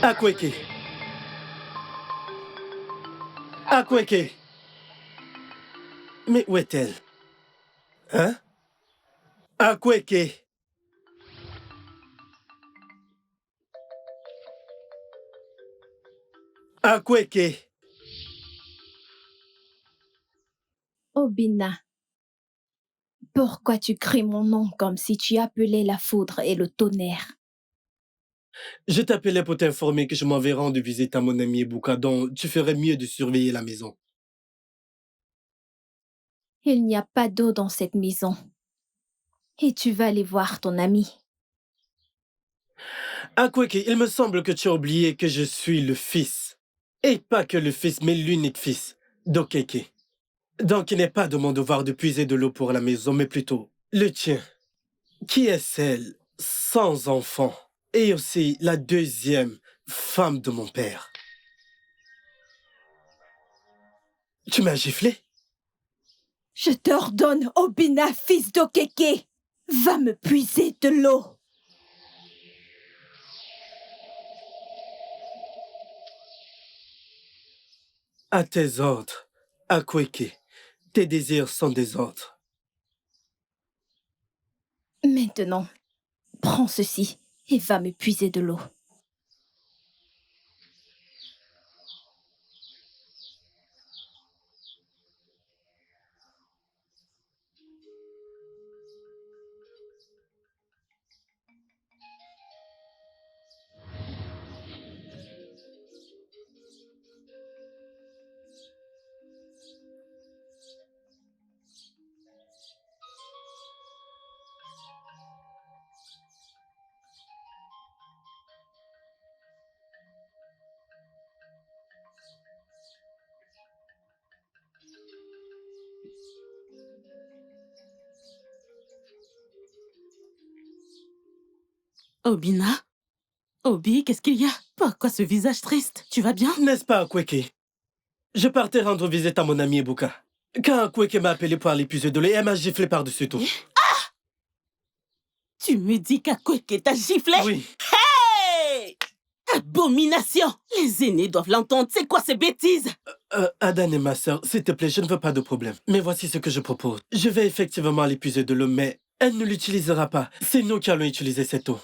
Akweke. Akweke. Mais où est-elle? Hein? Akweke. Akweke. Obina, pourquoi tu cries mon nom comme si tu appelais la foudre et le tonnerre? Je t'appelais pour t'informer que je m'en vais rendre visite à mon ami Ebuka, donc tu ferais mieux de surveiller la maison. Il n'y a pas d'eau dans cette maison. Et tu vas aller voir ton ami. Akweke, il me semble que tu as oublié que je suis le fils. Et pas que le fils, mais l'unique fils d'Okeke. Donc il n'est pas de mon devoir de puiser de l'eau pour la maison, mais plutôt le tien, qui est celle sans enfant, et aussi la deuxième femme de mon père. Tu m'as giflé? Je t'ordonne, Obina, fils d'Okeke, va me puiser de l'eau. À tes ordres, Akweke. Tes désirs sont des ordres. Maintenant, prends ceci et va me puiser de l'eau. Obina? Obi, qu'est-ce qu'il y a? Pourquoi ce visage triste? Tu vas bien? N'est-ce pas, Akweke? Je partais rendre visite à mon ami Ebuka. Quand Akweke m'a appelé pour aller puiser de l'eau, elle m'a giflé par-dessus tout. Ah! Tu me dis qu'Akweke t'a giflé? Oui. Hey! Abomination! Les aînés doivent l'entendre. C'est quoi ces bêtises? Adan et ma sœur, s'il te plaît, je ne veux pas de problème. Mais voici ce que je propose. Je vais effectivement aller puiser de l'eau, mais elle ne l'utilisera pas. C'est nous qui allons utiliser cette eau.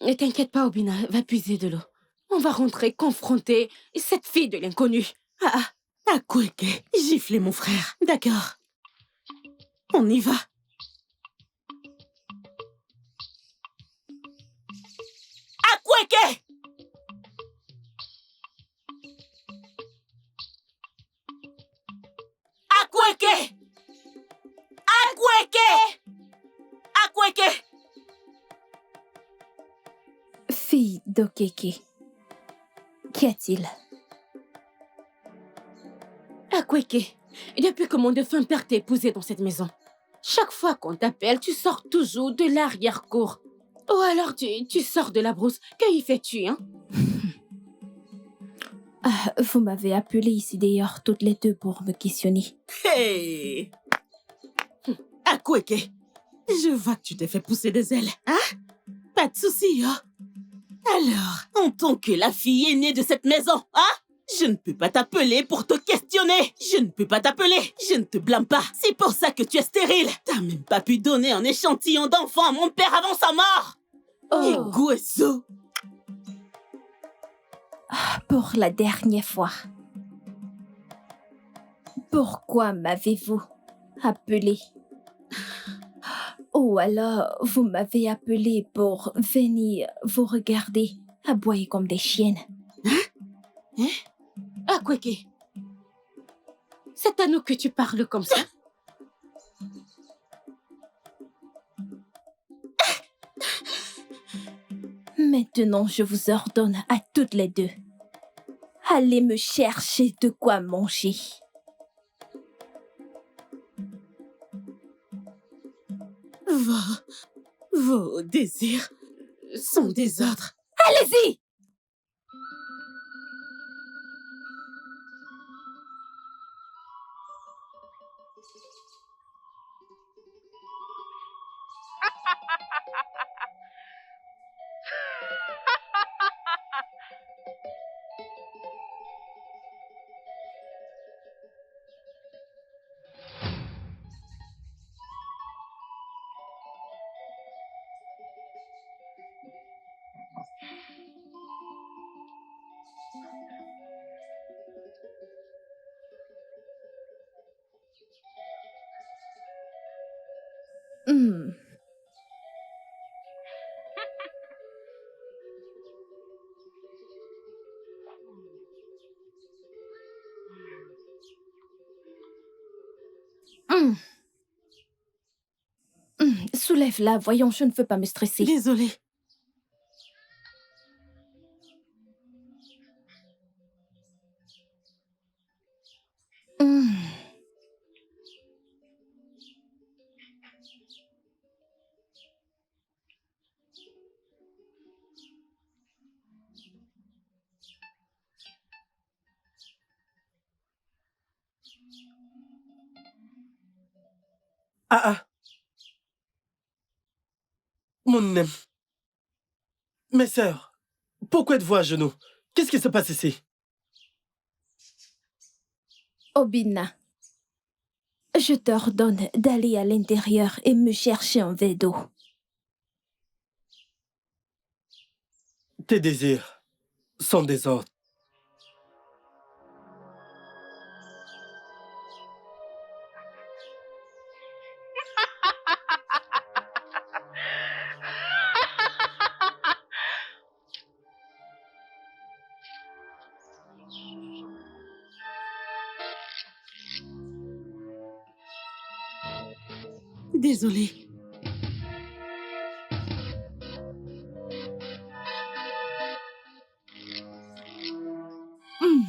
Ne t'inquiète pas, Obina, va puiser de l'eau. On va rentrer confronter cette fille de l'inconnu. Akweke, giflez mon frère. D'accord. On y va. Akweke! Akweke! Akweke! Akweke! Fille d'Okeke, qu'y a-t-il? Akweke, depuis que mon défunt père t'a épousé dans cette maison, chaque fois qu'on t'appelle, tu sors toujours de l'arrière-cour. Ou alors tu sors de la brousse. Que y fais-tu, hein? Vous m'avez appelé ici d'ailleurs toutes les deux pour me questionner. Hey! Akweke, je vois que tu t'es fait pousser des ailes, hein? Pas de souci, hein? Alors, en tant que la fille aînée de cette maison, hein? Je ne peux pas t'appeler pour te questionner. Je ne peux pas t'appeler. Je ne te blâme pas. C'est pour ça que tu es stérile. T'as même pas pu donner un échantillon d'enfant à mon père avant sa mort. Oh. Eguesso. Pour la dernière fois. Pourquoi m'avez-vous appelé? Ou alors, vous m'avez appelé pour venir vous regarder, aboyer comme des chiennes. Akweke, c'est à nous que tu parles comme ça? Maintenant, je vous ordonne à toutes les deux. Allez me chercher de quoi manger. Vos désirs sont des ordres. Allez-y! Hmm. Hmm. Soulève-la, voyons, je ne veux pas me stresser. Désolée. Hmm. Ah ah, mon... Mes sœurs, pourquoi êtes-vous à genoux? Qu'est-ce qui se passe ici? Obina, je t'ordonne d'aller à l'intérieur et me chercher un verre d'eau. Tes désirs sont des ordres. Désolée. Hmm.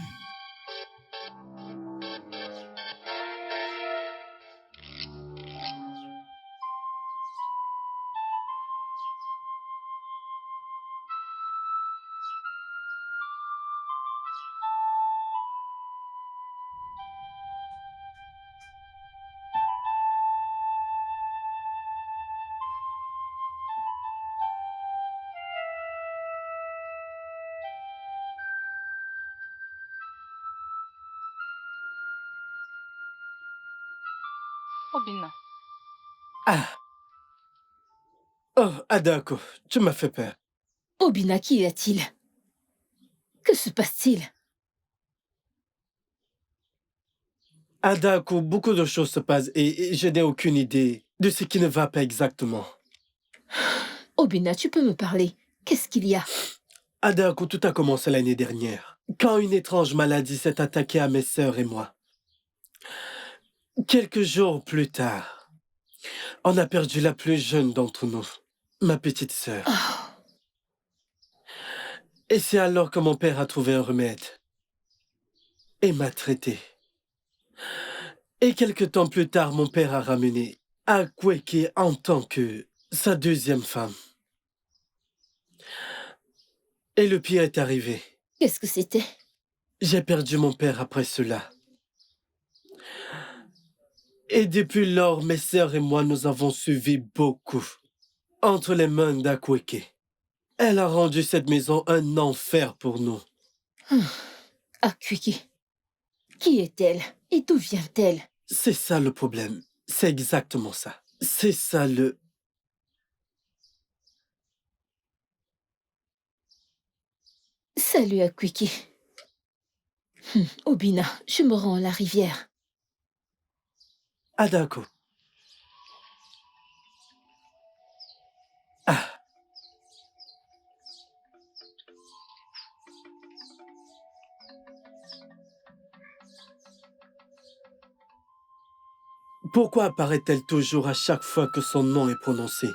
Obina, Ah, oh, Adako, tu m'as fait peur. Obina, qu'y a-t-il? Que se passe-t-il? Adako, beaucoup de choses se passent et je n'ai aucune idée de ce qui ne va pas exactement. Obina, tu peux me parler. Qu'est-ce qu'il y a? Adako, tout a commencé l'année dernière, quand une étrange maladie s'est attaquée à mes sœurs et moi. Quelques jours plus tard, on a perdu la plus jeune d'entre nous, ma petite sœur. Oh, Et c'est alors que mon père a trouvé un remède et m'a traité. Et quelque temps plus tard, mon père a ramené Akweke en tant que sa deuxième femme. Et le pire est arrivé. qu'est-ce que c'était? J'ai perdu mon père après cela. Et depuis lors, mes sœurs et moi, nous avons suivi beaucoup entre les mains d'Akweke. Elle a rendu cette maison un enfer pour nous. Akweke. Qui est-elle? Et d'où vient-elle? C'est ça le problème. C'est exactement ça. C'est ça le... Salut Akweke. Obina, je me rends à la rivière. Adako. Ah, pourquoi apparaît-elle toujours à chaque fois que son nom est prononcé?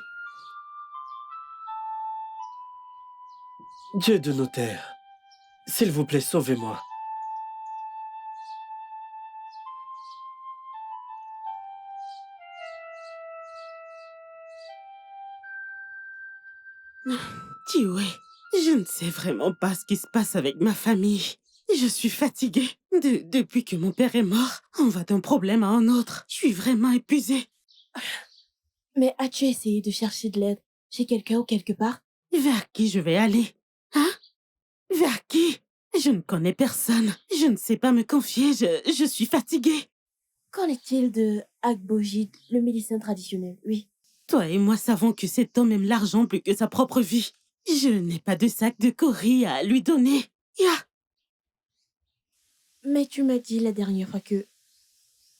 Dieu de nos terres, s'il vous plaît, sauvez-moi. Tiwe, je ne sais vraiment pas ce qui se passe avec ma famille. Je suis fatiguée. Depuis que mon père est mort, on va d'un problème à un autre. Je suis vraiment épuisée. Mais as-tu essayé de chercher de l'aide chez quelqu'un ou quelque part? Vers qui je vais aller? Hein? Vers qui? Je ne connais personne. Je ne sais pas me confier. Je suis fatiguée. Qu'en est-il de Agbojid, le médecin traditionnel? Oui. Toi et moi savons que cet homme aime l'argent plus que sa propre vie. Je n'ai pas de sac de Cory à lui donner. Ya! Mais tu m'as dit la dernière fois que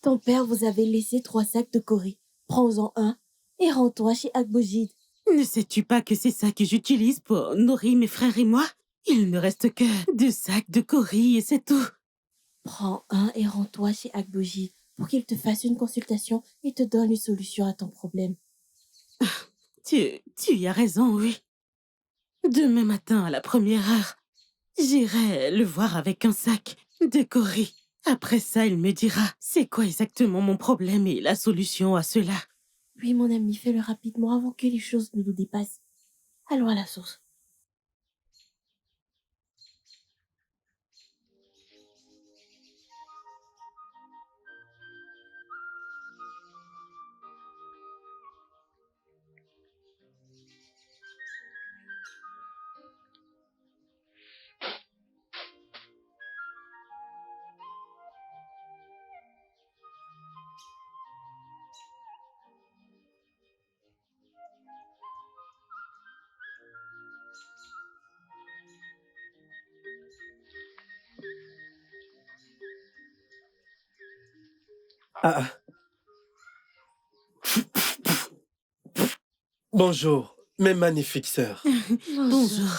ton père vous avait laissé 3 sacs de Cory. Prends-en un et rends-toi chez Akbojid. Ne sais-tu pas que c'est ça que j'utilise pour nourrir mes frères et moi? Il ne reste que 2 sacs de Cori et c'est tout. Prends un et rends-toi chez Akbojid pour qu'il te fasse une consultation et te donne une solution à ton problème. Tu y as raison, oui. Demain matin, à la première heure, j'irai le voir avec un sac de Cori. Après ça, il me dira c'est quoi exactement mon problème et la solution à cela. Oui, mon ami, fais-le rapidement avant que les choses ne nous dépassent. Allons à la source. Ah, ah. Bonjour, mes magnifiques sœurs. Bonjour.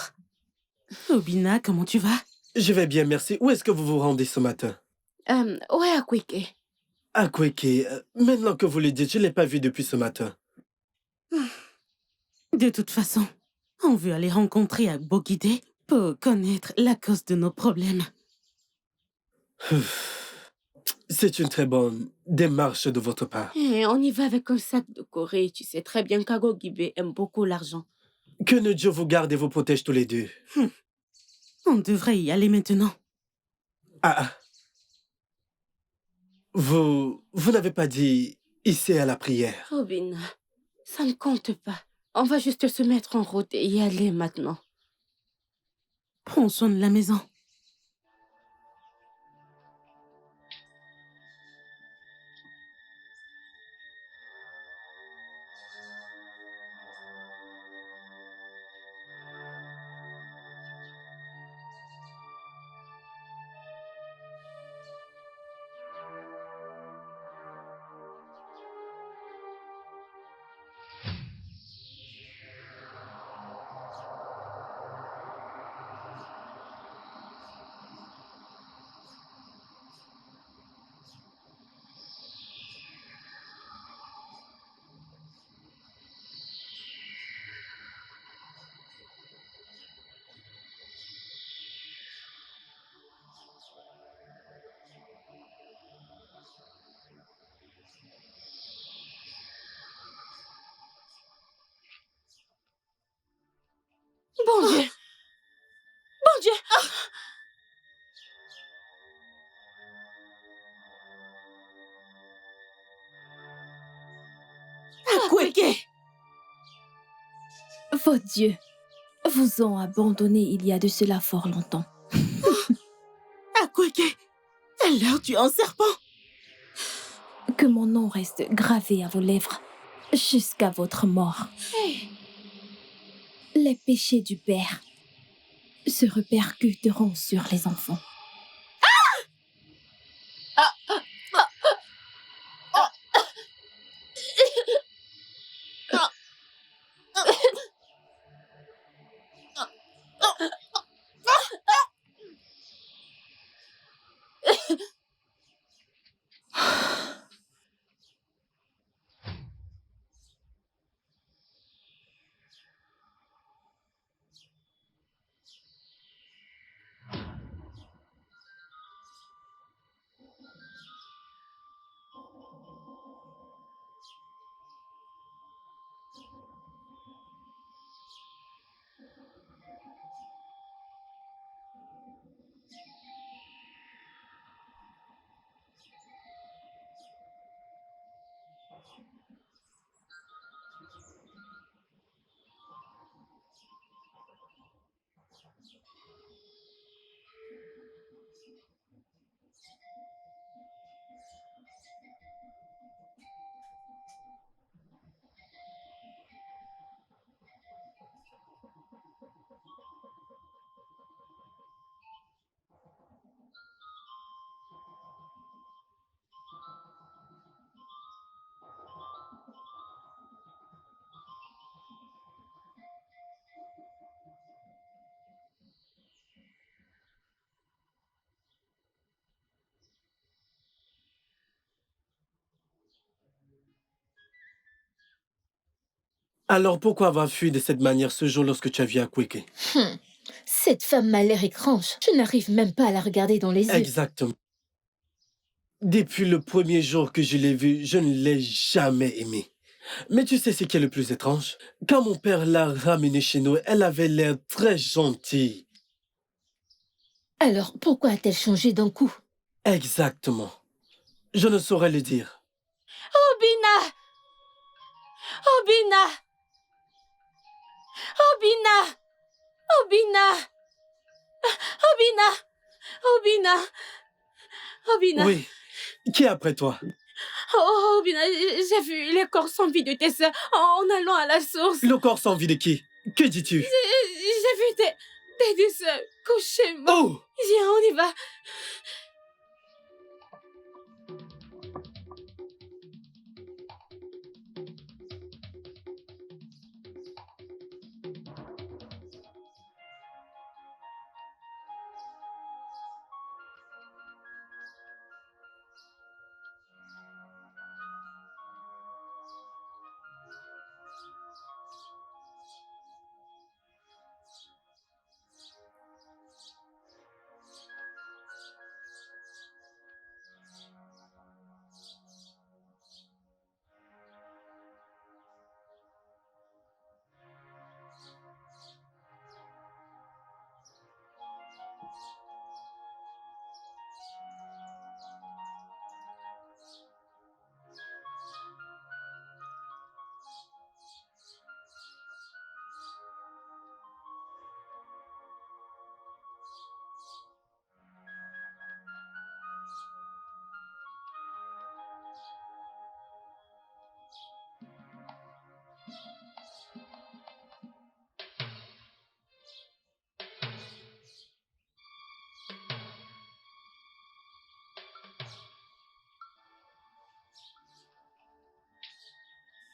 Obina, comment tu vas? Je vais bien, merci. Où est-ce que vous vous rendez ce matin? Ouais, Akweke. À Kweke. Maintenant que vous le dites, je ne l'ai pas vu depuis ce matin. De toute façon, on veut aller rencontrer Agbogide pour connaître la cause de nos problèmes. C'est une très bonne démarche de votre part. On y va avec un sac de Corée. Tu sais très bien qu'Agogibe aime beaucoup l'argent. Que ne Dieu vous garde et vous protège tous les deux. On devrait y aller maintenant. Ah, ah. Vous n'avez pas dit ici à la prière. Robin, ça ne compte pas. On va juste se mettre en route et y aller maintenant. Prends soin de la maison. Bon Dieu! Bon Dieu! Akweke! Vos dieux vous ont abandonné il y a de cela fort longtemps. Akweke! Alors tu es un serpent! Que mon nom reste gravé à vos lèvres jusqu'à votre mort. Les péchés du Père se répercuteront sur les enfants. Alors pourquoi avoir fui de cette manière ce jour lorsque tu as vu Akweke? Cette femme m'a l'air étrange. Je n'arrive même pas à la regarder dans les yeux. Exactement. Depuis le premier jour que je l'ai vue, je ne l'ai jamais aimée. Mais tu sais ce qui est le plus étrange? Quand mon père l'a ramenée chez nous, elle avait l'air très gentille. Alors, pourquoi a-t-elle changé d'un coup? Exactement. Je ne saurais le dire. Obina! Obina! Obina! Obina! Obina! Obina! Obina! Oui. Qui est après toi? Oh, Obina, j'ai vu les corps sans vie de tes sœurs en allant à la source. Le corps sans vie de qui? Que dis-tu? J'ai vu tes deux sœurs couchées mortes. Oh! Viens, on y va.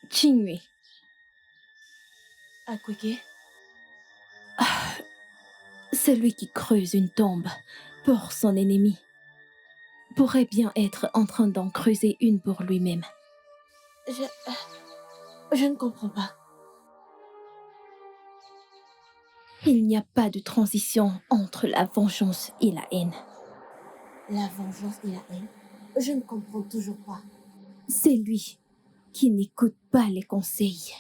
Qingyu, Akweke? celui qui creuse une tombe pour son ennemi, pourrait bien être en train d'en creuser une pour lui-même. Je ne comprends pas. Il n'y a pas de transition entre la vengeance et la haine. La vengeance et la haine? Je ne comprends toujours pas. C'est lui qui n'écoute pas les conseils.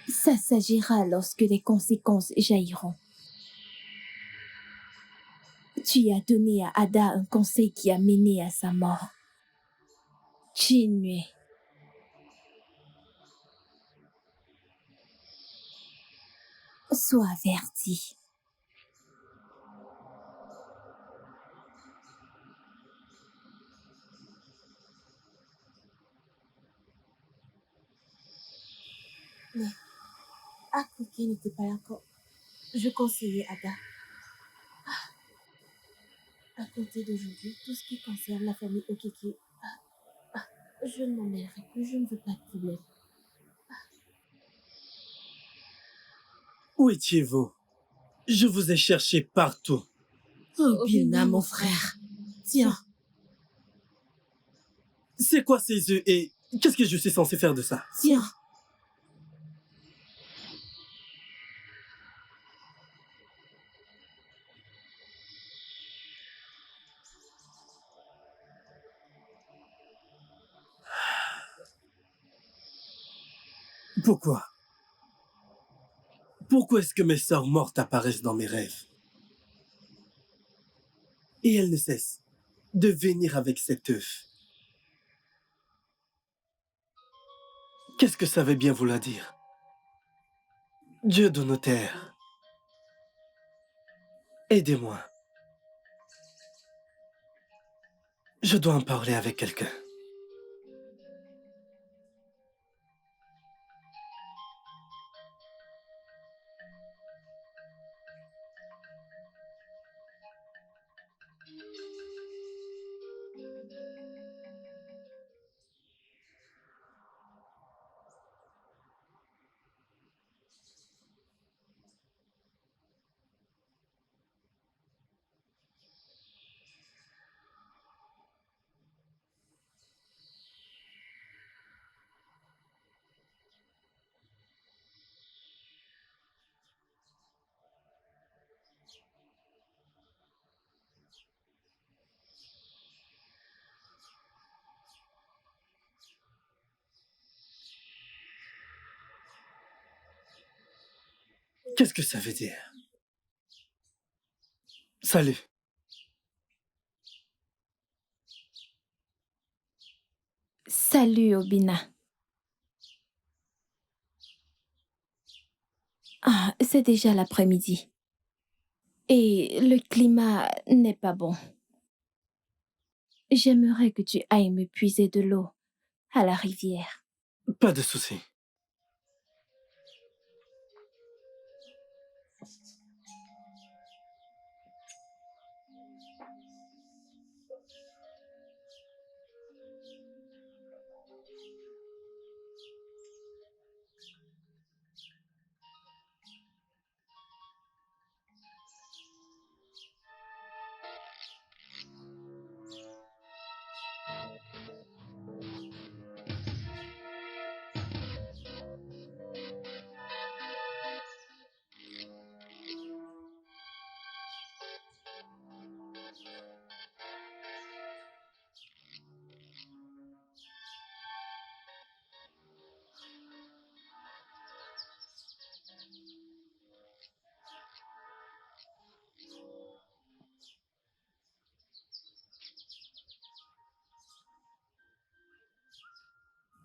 Ça s'agira lorsque les conséquences jailliront. Tu as donné à Ada un conseil qui a mené à sa mort. Qingyu. Sois averti. Akweke n'était pas là quand je conseillais Ada. À compter d'aujourd'hui, tout ce qui concerne la famille Okeke, je ne m'en mêlerai plus, je ne veux pas de problème. Où étiez-vous? Je vous ai cherché partout. Obina, mon frère. Tiens, C'est quoi ces œufs et qu'est-ce que je suis censé faire de ça? tiens. Pourquoi? Pourquoi est-ce que mes sœurs mortes apparaissent dans mes rêves? Et elles ne cessent de venir avec cet œuf. Qu'est-ce que ça veut bien vouloir dire? Dieu de nos terres, aidez-moi. Je dois en parler avec quelqu'un. Qu'est-ce que ça veut dire? Salut. Salut, Obina. Ah, c'est déjà l'après-midi. Et le climat n'est pas bon. J'aimerais que tu ailles me puiser de l'eau à la rivière. Pas de souci.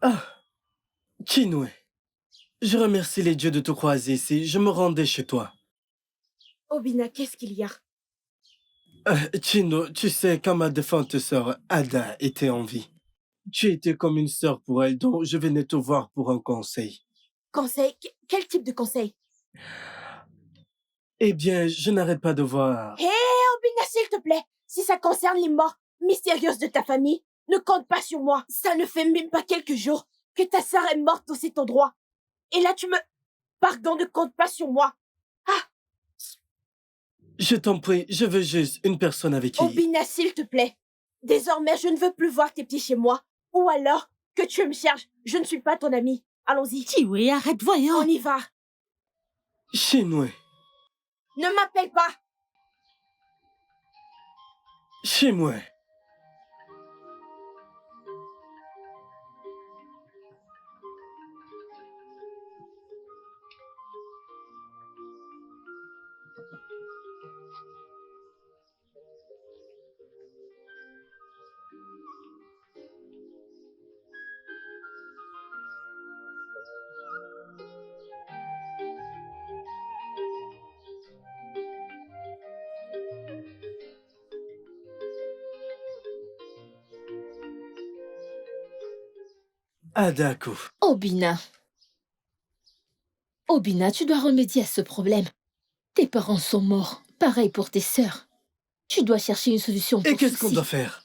Ah, Chinwe. Je remercie les dieux de te croiser ici. Je me rendais chez toi. Obina, qu'est-ce qu'il y a? Chino, tu sais, quand ma défunte sœur Ada était en vie, tu étais comme une sœur pour elle, donc je venais te voir pour un conseil. Conseil? Quel type de conseil? Eh bien, je n'arrête pas de voir... Hé, Obina, s'il te plaît, si ça concerne les morts mystérieuses de ta famille, ne compte pas sur moi. Ça ne fait même pas quelques jours que ta sœur est morte au cet endroit. Et là, tu me... Pardon, ne compte pas sur moi. Je t'en prie, je veux juste une personne avec qui... Obina, s'il te plaît. Désormais, je ne veux plus voir tes petits chez moi. Ou alors, que tu me cherches. Je ne suis pas ton ami. Allons-y. Tiwe, arrête, voyons. On y va. Chinwe, Ne m'appelle pas. Chinwe. Adaku. Obina. Obina, tu dois remédier à ce problème. Tes parents sont morts. Pareil pour tes sœurs. Tu dois chercher une solution pour Et qu'est-ce qu'on ceci. doit faire?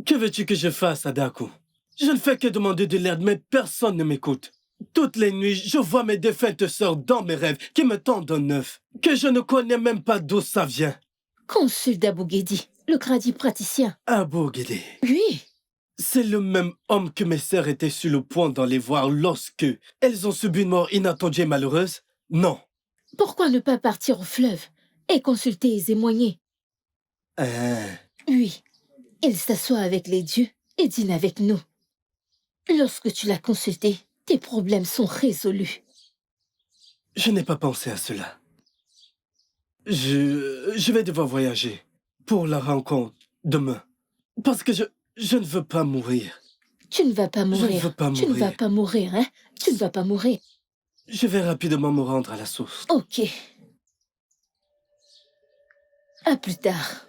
Que veux-tu que je fasse, Adaku? Je ne fais que demander de l'aide, mais personne ne m'écoute. Toutes les nuits, je vois mes défuntes sœurs dans mes rêves qui me tendent un œuf, que je ne connais même pas d'où ça vient. Consulte Abu Ghedi, le gradi praticien. Abou Guédé. Oui. C'est le même homme que mes sœurs étaient sur le point d'aller voir lorsque elles ont subi une mort inattendue et malheureuse? Non. Pourquoi ne pas partir au fleuve et consulter les émoignés? Oui. Il s'assoit avec les dieux et dîne avec nous. Lorsque tu l'as consulté, tes problèmes sont résolus. Je n'ai pas pensé à cela. Je vais devoir voyager pour la rencontre demain. Parce que je ne veux pas mourir. Tu ne vas pas mourir. Je ne veux pas Tu ne mourir. vas pas mourir, hein? Tu ne vas pas mourir. Je vais rapidement me rendre à la source. Ok. À plus tard.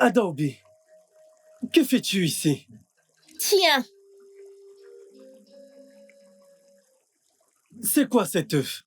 Adobe, que fais-tu ici? Tiens, C'est quoi cet œuf?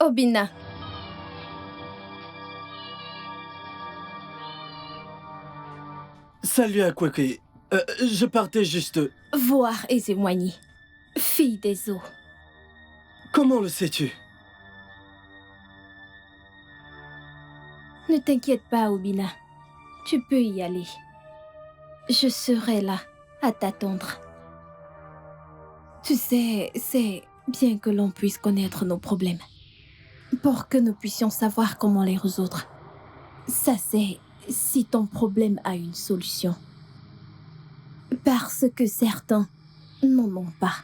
Obina, Salut Akweke. Je partais juste... voir Ezewani, fille des eaux. Comment le sais-tu? Ne t'inquiète pas, Obina. Tu peux y aller. Je serai là, à t'attendre. Tu sais, c'est bien que l'on puisse connaître nos problèmes. Pour que nous puissions savoir comment les résoudre. Ça, c'est si ton problème a une solution. Parce que certains n'en ont pas.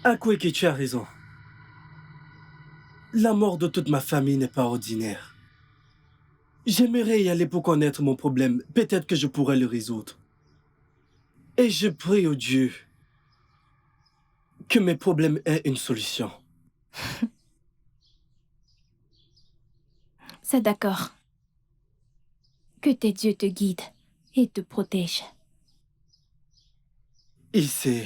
Akweke, tu as raison. La mort de toute ma famille n'est pas ordinaire. J'aimerais y aller pour connaître mon problème. Peut-être que je pourrais le résoudre. Et je prie au Dieu que mes problèmes aient une solution. C'est d'accord. Que tes dieux te guident et te protègent. Ici.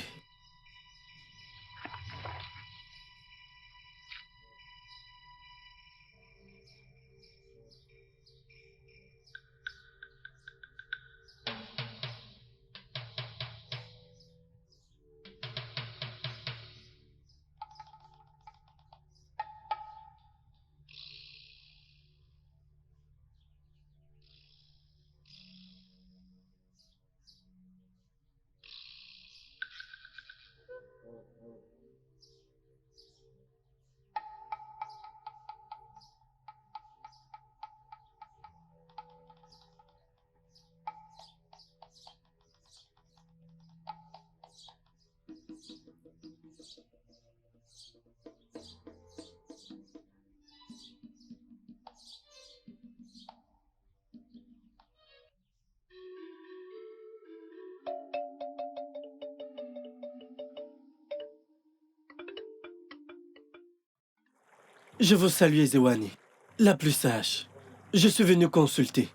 Je vous salue, Ezewani, la plus sage. Je suis venu consulter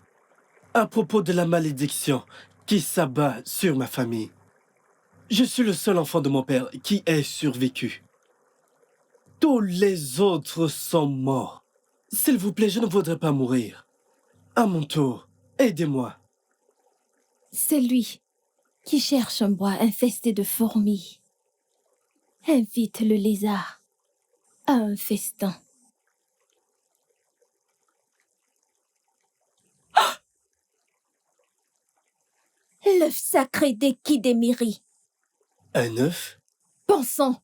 à propos de la malédiction qui s'abat sur ma famille. Je suis le seul enfant de mon père qui ait survécu. Tous les autres sont morts. S'il vous plaît, je ne voudrais pas mourir. À mon tour, aidez-moi. C'est lui qui cherche un bois infesté de fourmis. Invite le lézard à un festin. L'œuf sacré des Kidemiri. Un œuf? Pensons.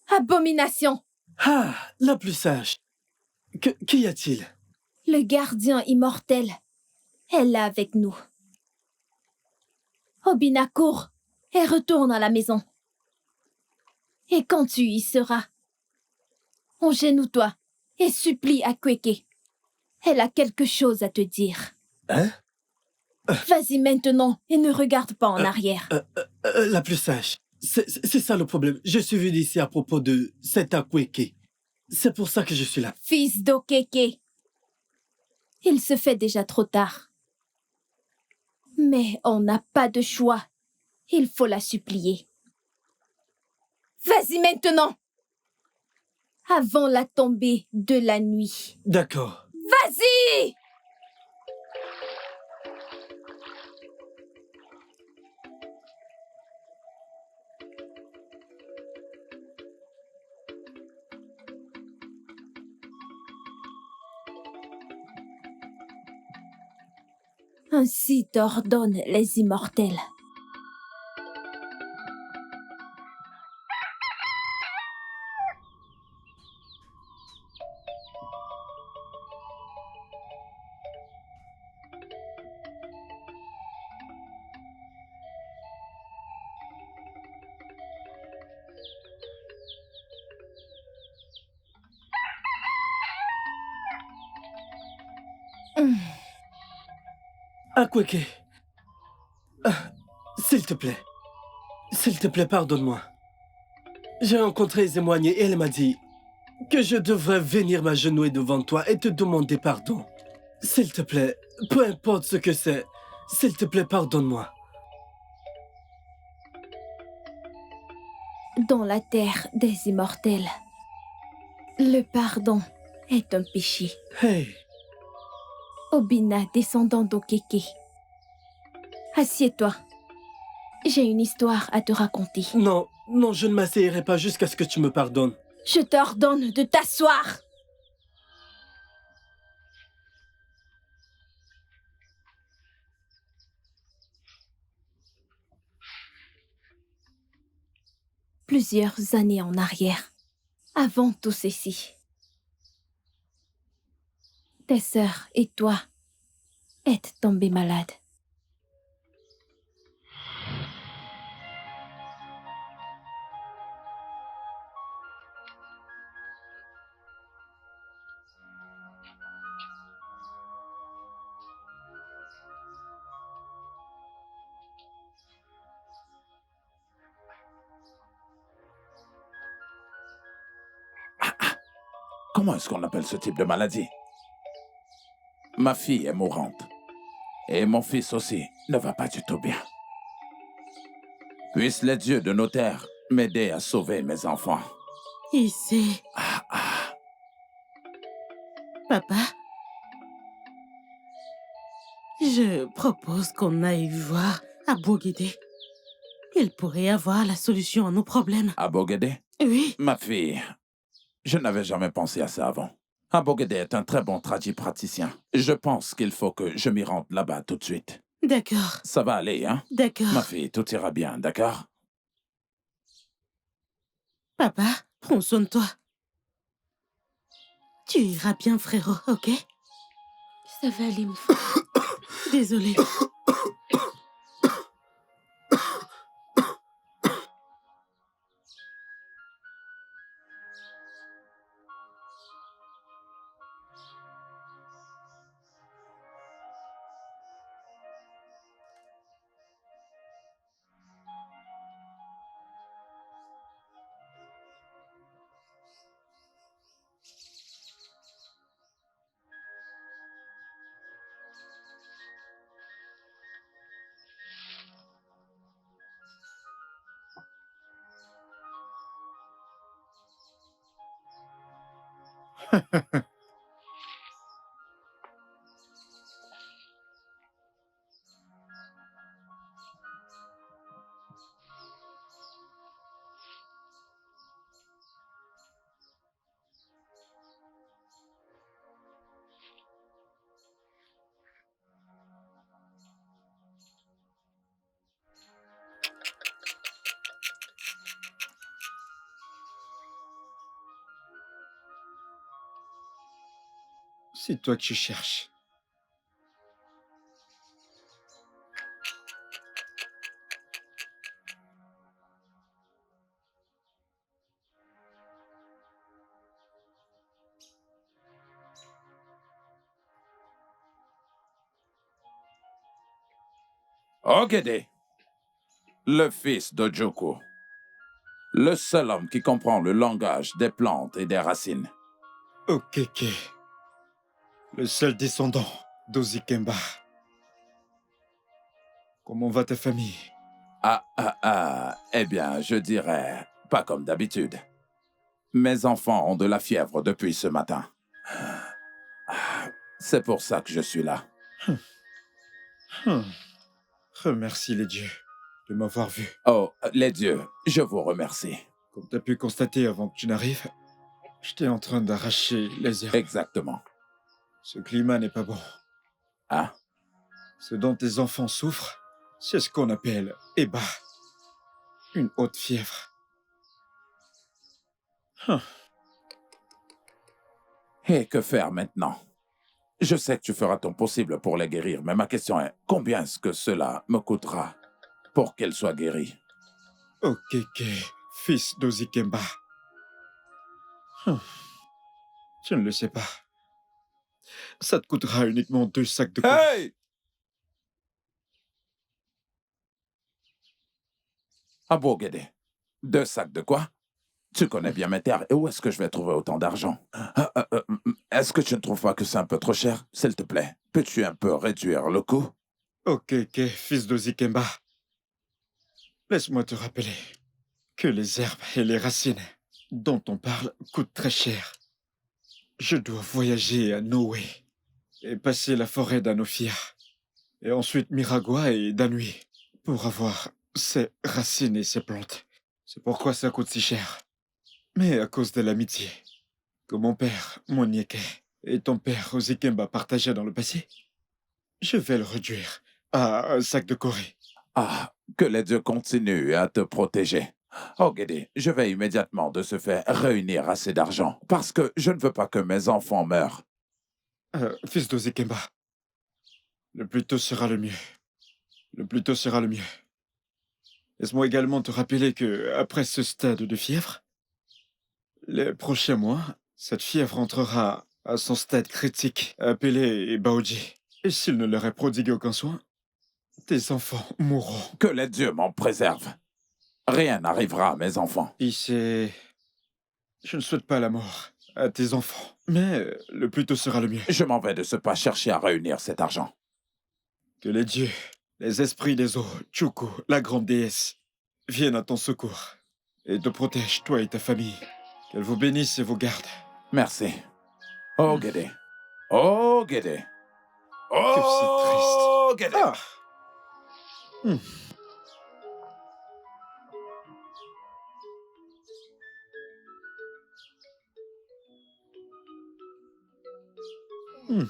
Abomination. Ah, la plus sage. Qu'y a-t-il? Le gardien immortel est là avec nous. Obina, cours et retourne à la maison. Et quand tu y seras, engenoue-toi et supplie Akweke. Elle a quelque chose à te dire. Hein? Vas-y maintenant et ne regarde pas en arrière. La plus sage. C'est ça le problème. Je suis venu ici à propos de cet Akweke. C'est pour ça que je suis là. Fils d'Okeke. Il se fait déjà trop tard. Mais on n'a pas de choix. Il faut la supplier. Vas-y maintenant! Avant la tombée de la nuit. D'accord. Vas-y! Ainsi t'ordonnent les immortels. Akweke. S'il te plaît, pardonne-moi. J'ai rencontré Zemwanye et elle m'a dit que je devrais venir m'agenouiller devant toi et te demander pardon. S'il te plaît, peu importe ce que c'est, s'il te plaît, pardonne-moi. Dans la terre des immortels, le pardon est un péché. Hey, Obina, descendant d'Okeke. Assieds-toi. J'ai une histoire à te raconter. non, je ne m'asseyerai pas jusqu'à ce que tu me pardonnes. Je t'ordonne de t'asseoir. Plusieurs années en arrière, avant tout ceci, tes sœurs et toi êtes tombés malades. Comment est-ce qu'on appelle ce type de maladie? Ma fille est mourante. Et mon fils aussi ne va pas du tout bien. Puissent les dieux de nos terres m'aider à sauver mes enfants. Ici. Papa, je propose qu'on aille voir Abogede. Il pourrait avoir la solution à nos problèmes. Abogede? Oui. Ma fille, je n'avais jamais pensé à ça avant. Abogede est un très bon praticien. Je pense qu'il faut que je m'y rende là-bas tout de suite. D'accord. Ça va aller, hein? D'accord. Ma fille, tout ira bien, d'accord? Papa, prends soin de toi. Tu iras bien, frérot, ok? Ça va aller, mon frère. Désolée. C'est toi que tu cherches. Ogede, le fils d'Ojoku, le seul homme qui comprend le langage des plantes et des racines. Okeke, le seul descendant d'Ozikemba. Comment va ta famille? Eh bien, je dirais pas comme d'habitude. Mes enfants ont de la fièvre depuis ce matin. C'est pour ça que je suis là. Remercie les dieux de m'avoir vu. Oh, les dieux, je vous remercie. Comme tu as pu constater avant que tu n'arrives, j'étais en train d'arracher les herbes. Exactement. Ce climat n'est pas bon. Hein? Ce dont tes enfants souffrent, c'est ce qu'on appelle Eba. Une haute fièvre. Et que faire maintenant? Je sais que tu feras ton possible pour les guérir, mais ma question est, combien est-ce que cela me coûtera pour qu'elles soient guéries? Okeke, fils d'Ozikemba. Je ne le sais pas. Ça te coûtera uniquement 2 sacs de courge. Hey! Ah bon, Guédé. 2 sacs de quoi? Tu connais bien mes terres. Et où est-ce que je vais trouver autant d'argent? Est-ce que tu ne trouves pas que c'est un peu trop cher? S'il te plaît, peux-tu un peu réduire le coût? Ok, fils de Zikemba. Laisse-moi te rappeler que les herbes et les racines dont on parle coûtent très cher. Je dois voyager à Noé et passer la forêt d'Anofia, et ensuite Miragua et Danui pour avoir ces racines et ces plantes. C'est pourquoi ça coûte si cher. Mais à cause de l'amitié que mon père, Monieke, et ton père, Ozikemba, partageaient dans le passé, je vais le réduire à un sac de Corée. Ah, que les dieux continuent à te protéger. Oh, Guédé, je vais immédiatement de ce fait réunir assez d'argent parce que je ne veux pas que mes enfants meurent. Fils d'Ozikemba, le plus tôt sera le mieux. Le plus tôt sera le mieux. Laisse-moi également te rappeler que, après ce stade de fièvre, les prochains mois, cette fièvre entrera à son stade critique, appelé Baoji. Et s'il ne leur est prodigué aucun soin, tes enfants mourront. Que les dieux m'en préservent. Rien n'arrivera à mes enfants. Je ne souhaite pas la mort à tes enfants, mais le plus tôt sera le mieux. Je m'en vais de ce pas chercher à réunir cet argent. Que les dieux, les esprits des eaux, Chuku, la grande déesse, viennent à ton secours et te protègent, toi et ta famille. Qu'elle vous bénisse et vous garde. Merci. Oh, Guédé. Oh, Guédé. Que c'est triste. Oh, Guédé. Ah. Hmm. Hmm.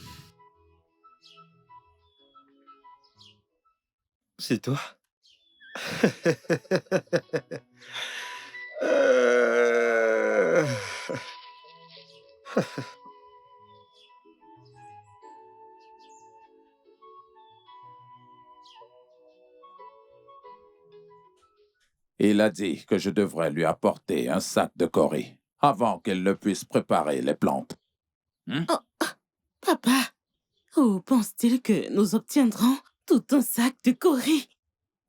C'est toi? Euh. Il a dit que je devrais lui apporter un sac de Corée avant qu'elle ne puisse préparer les plantes. Papa, où pense-t-il que nous obtiendrons tout un sac de Corée?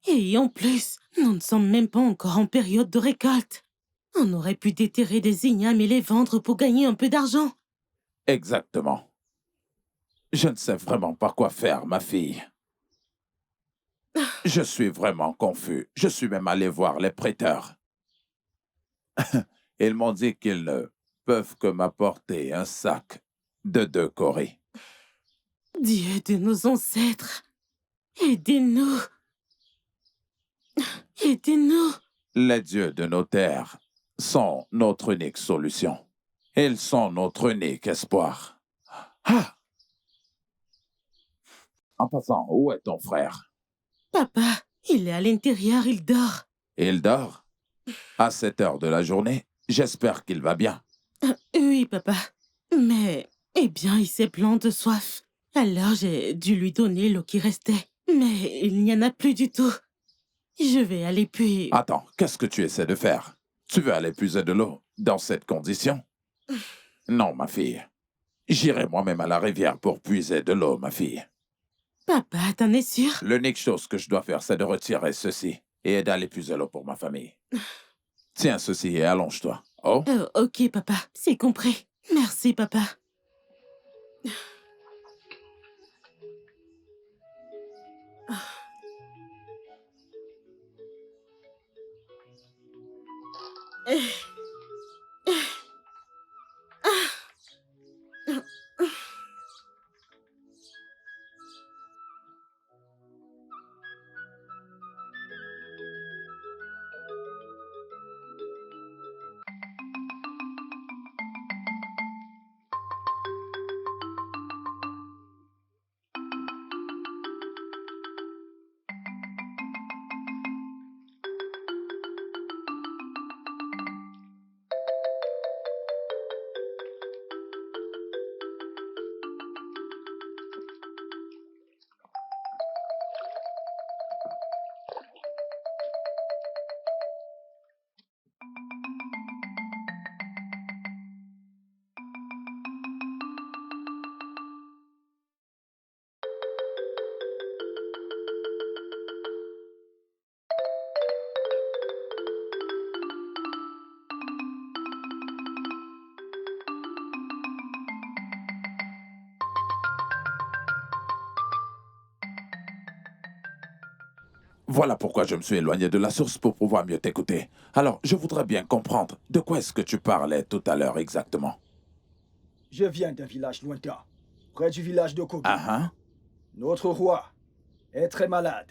Et en plus, nous ne sommes même pas encore en période de récolte. On aurait pu déterrer des ignames et les vendre pour gagner un peu d'argent. Exactement. Je ne sais vraiment pas quoi faire, ma fille. Je suis vraiment confus. Je suis même allé voir les prêteurs. Ils m'ont dit qu'ils ne peuvent que m'apporter un sac de 2 Corées. Dieu de nos ancêtres, aidez-nous. Aidez-nous. Les dieux de nos terres sont notre unique solution. Ils sont notre unique espoir. Ah! En passant, où est ton frère? Papa, il est à l'intérieur, il dort. Il dort? À cette heure de la journée? J'espère qu'il va bien. Oui, papa. Mais, eh bien, il s'est plaint de soif. Alors j'ai dû lui donner l'eau qui restait. Mais il n'y en a plus du tout. Je vais aller puis... Attends, qu'est-ce que tu essaies de faire? Tu veux aller puiser de l'eau dans cette condition? Non, ma fille. J'irai moi-même à la rivière pour puiser de l'eau, ma fille. Papa, t'en es sûr? L'unique chose que je dois faire, c'est de retirer ceci et d'aller puiser l'eau pour ma famille. Tiens ceci et allonge-toi. Oh? Ok, papa, c'est compris. Merci, papa. Voilà pourquoi je me suis éloigné de la source pour pouvoir mieux t'écouter. Alors, je voudrais bien comprendre de quoi est-ce que tu parlais tout à l'heure exactement. Je viens d'un village lointain, près du village d'Okogi. Ah, Notre roi est très malade.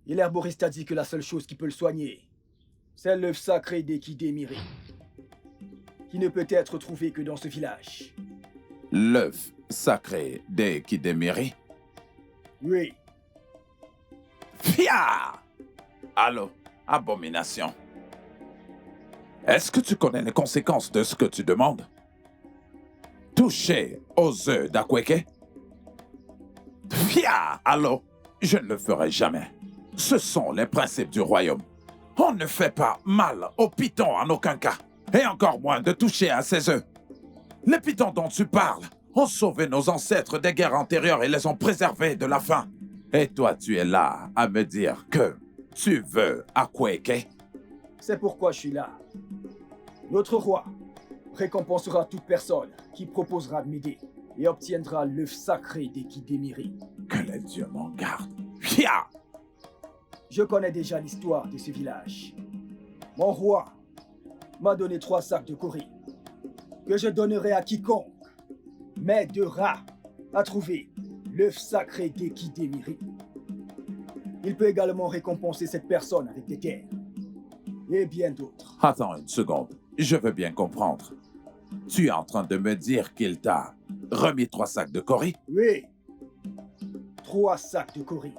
Et l'herboriste a dit que la seule chose qui peut le soigner, c'est l'œuf sacré d'Ekidemiri, qui ne peut être trouvé que dans ce village. l'œuf sacré d'Ekidemiri. Oui, Fia! Allô, abomination. Est-ce que tu connais les conséquences de ce que tu demandes? Toucher aux œufs d'Akweke? Fia! Allô, je ne le ferai jamais. Ce sont les principes du royaume. On ne fait pas mal aux pitons en aucun cas. Et encore moins de toucher à ces œufs. Les pitons dont tu parles ont sauvé nos ancêtres des guerres antérieures et les ont préservés de la faim. Et toi, tu es là à me dire que tu veux Akweke? c'est pourquoi je suis là. Notre roi récompensera toute personne qui proposera de m'aider et obtiendra l'œuf sacré d'Ekidemiri. Que les dieux m'en gardent. Fia! Je connais déjà l'histoire de ce village. Mon roi m'a donné 3 sacs de cori que je donnerai à quiconque m'aidera à trouver l'œuf sacré d'Ekidemiri. Il peut également récompenser cette personne avec des terres et bien d'autres. Attends une seconde. Je veux bien comprendre. Tu es en train de me dire qu'il t'a remis 3 sacs de cori? Oui, 3 sacs de cori.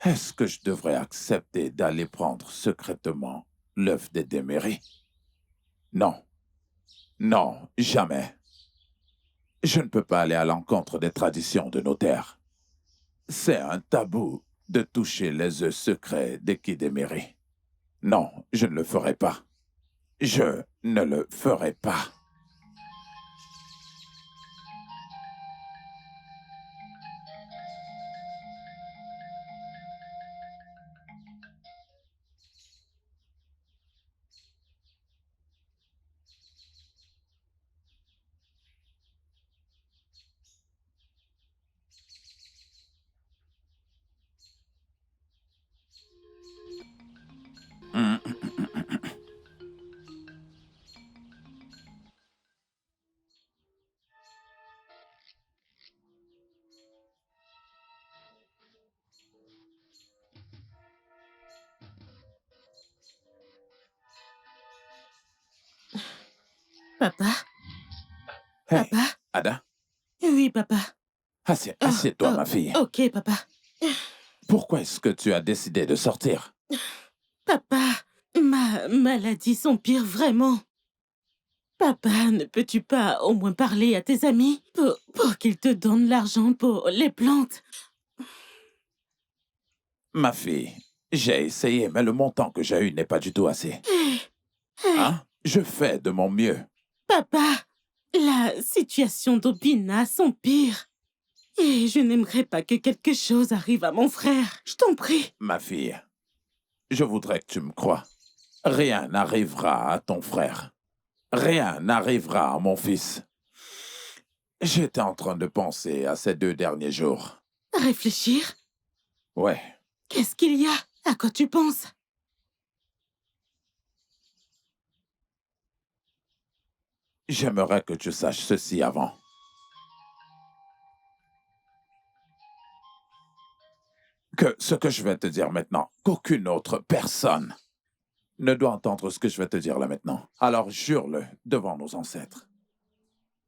Est-ce que je devrais accepter d'aller prendre secrètement l'œuf des Déméris? Non. Non, jamais. Je ne peux pas aller à l'encontre des traditions de nos terres. C'est un tabou de toucher les œufs secrets d'Ekidemiri. Non, je ne le ferai pas. Je ne le ferai pas. Papa? Hey, Papa? Ada, Oui, papa. assieds-toi, ma fille. Ok, papa. Pourquoi est-ce que tu as décidé de sortir? Papa, ma maladie s'empire vraiment. Papa, ne peux-tu pas au moins parler à tes amis pour qu'ils te donnent l'argent pour les plantes? Ma fille, j'ai essayé, mais le montant que j'ai eu n'est pas du tout assez. Hein? Je fais de mon mieux. Papa, la situation d'Obina s'empire. Et je n'aimerais pas que quelque chose arrive à mon frère. Je t'en prie. Ma fille, je voudrais que tu me crois. Rien n'arrivera à ton frère. Rien n'arrivera à mon fils. J'étais en train de penser à ces 2 derniers jours. Réfléchir? Ouais, Qu'est-ce qu'il y a? À quoi tu penses? j'aimerais que tu saches ceci avant. Que ce que je vais te dire maintenant, qu'aucune autre personne ne doit entendre ce que je vais te dire là maintenant. Alors jure-le devant nos ancêtres.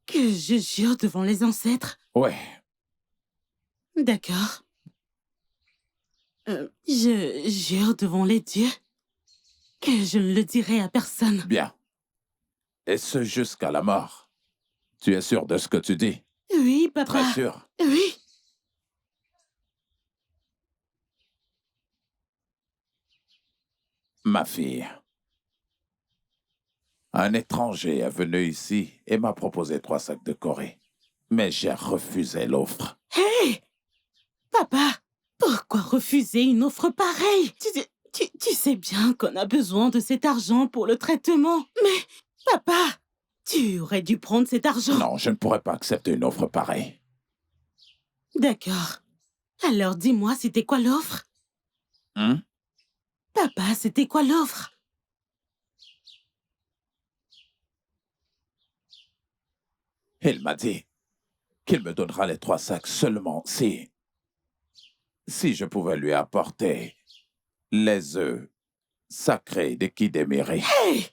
Que je jure devant les ancêtres? Ouais. D'accord. Je jure devant les dieux que je ne le dirai à personne. Bien. Et ce jusqu'à la mort. Tu es sûr de ce que tu dis? Oui, papa. Très sûr. Oui. Ma fille. Un étranger est venu ici et m'a proposé 3 sacs de Corée. Mais j'ai refusé l'offre. Hé! Papa, pourquoi refuser une offre pareille? Tu sais bien qu'on a besoin de cet argent pour le traitement. Mais, papa, tu aurais dû prendre cet argent. Non, je ne pourrais pas accepter une offre pareille. D'accord. Alors dis-moi, c'était quoi l'offre? Papa, c'était quoi l'offre? Il m'a dit qu'il me donnera les 3 sacs seulement si je pouvais lui apporter les œufs sacrés de Kidemiri. Hey!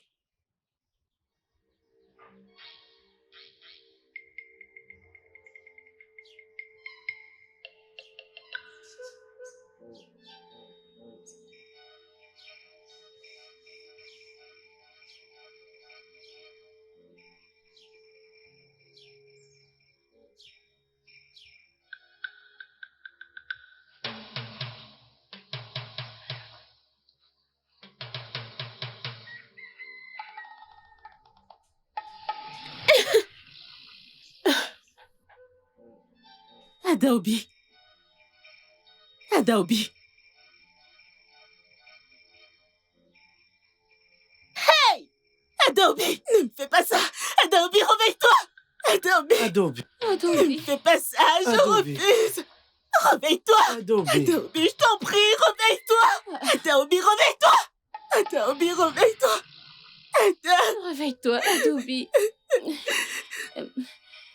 Adaobi. Adaobi. Hey! Adaobi, ne me fais pas ça! Adaobi, réveille-toi! Adaobi! Adobe, Ne me fais pas ça, je Adaobi. refuse! Réveille-toi! Adobe. Adaobi, je t'en prie, réveille-toi! Adaobi, réveille-toi! Adaobi, réveille-toi! Réveille-toi, Adobe.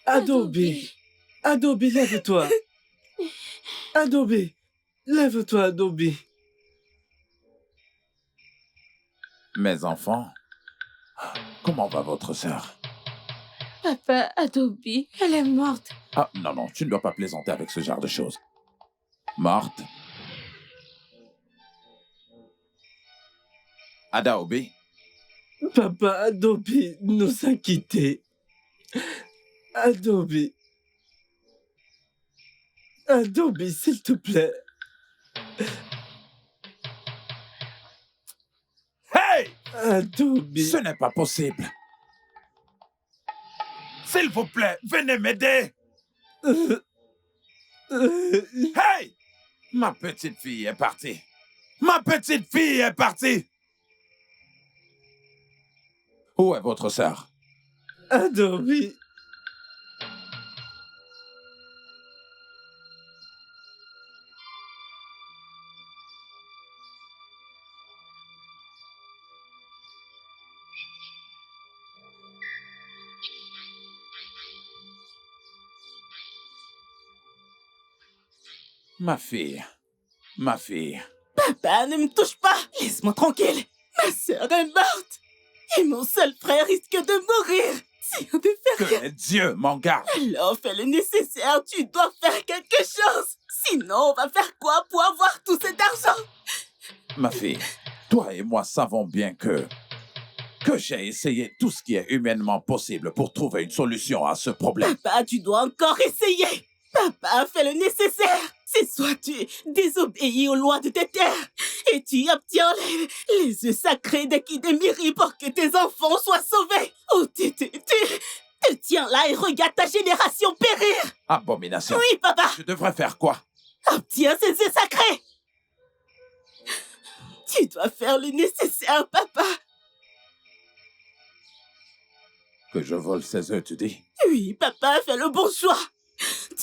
Adobe. Adobe, lève-toi. Adobe. Lève-toi, Adobe. Mes enfants, comment va votre sœur? Papa, Adobe, elle est morte. Ah, non, non, tu ne dois pas plaisanter avec ce genre de choses. Morte? Adaobi? Papa, Adobe nous a quittés. Adobe. Adobe, s'il te plaît. Hey! Adobe. Ce n'est pas possible. S'il vous plaît, venez m'aider. Hey! Ma petite fille est partie. Ma petite fille est partie. Où est votre sœur? Adobe. Ma fille. Ma fille. Papa, ne me touche pas! Laisse-moi tranquille! Ma sœur est morte! Et mon seul frère risque de mourir! Si on ne fait rien, Que Dieu m'en garde. alors fais le nécessaire, tu dois faire quelque chose! Sinon, on va faire quoi pour avoir tout cet argent? Ma fille, toi et moi savons bien que j'ai essayé tout ce qui est humainement possible pour trouver une solution à ce problème. Papa, tu dois encore essayer! Papa, fais le nécessaire! C'est soit tu désobéis aux lois de tes terres et tu obtiens les œufs sacrés d'Ekidemiri pour que tes enfants soient sauvés, ou tu te tiens là et regarde ta génération périr! Abomination. Oui, papa! Je devrais faire quoi? Obtiens ces œufs sacrés! Tu dois faire le nécessaire, papa! Que je vole ces œufs, tu dis? Oui, papa, fais le bon choix!